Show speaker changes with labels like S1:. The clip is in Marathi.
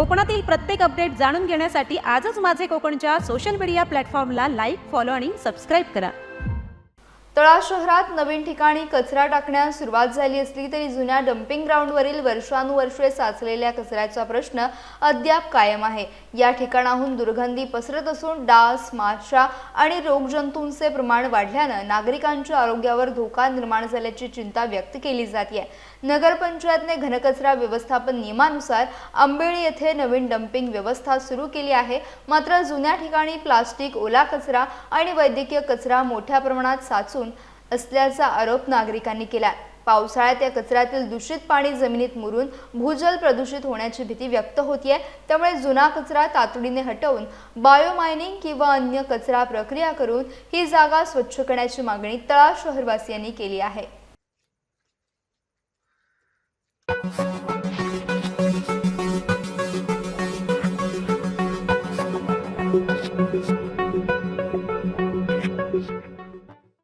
S1: कोकणातील प्रत्येक अपडेट जाणून घेण्यासाठी आजच माझे कोकणच्या सोशल मीडिया प्लॅटफॉर्मला लाईक, फॉलो आणि सबस्क्राईब करा।
S2: तळा शहरात नवीन ठिकाणी कचरा टाकण्यास सुरुवात झाली असली तरी जुन्या डम्पिंग ग्राउंडवरील वर्षानुवर्षे साचलेल्या कचऱ्याचा प्रश्न अद्याप कायम आहे। या ठिकाणाहून दुर्गंधी पसरत असून डास, माशा आणि रोगजंतूंचे प्रमाण वाढल्याने नागरिकांच्या आरोग्यावर धोका निर्माण झाल्याची चिंता व्यक्त केली जाते। नगरपंचायतने घनकचरा व्यवस्थापन नियमानुसार आंबेळी येथे नवीन डम्पिंग व्यवस्था सुरू केली आहे। मात्र जुन्या ठिकाणी प्लास्टिक, ओला कचरा आणि वैद्यकीय कचरा मोठ्या प्रमाणात साचून असल्याचा आरोप नागरिकांनी केला। पावसाळ्यात या कचऱ्यातील दूषित पाणी जमिनीत मुरून भूजल प्रदूषित होण्याची भीती व्यक्त होतीये। त्यामुळे जुना कचरा तातडीने हटवून बायो मायनिंग किंवा अन्य कचरा प्रक्रिया करून ही जागा स्वच्छ करण्याची मागणी तळा शहरवासियांनी केली आहे।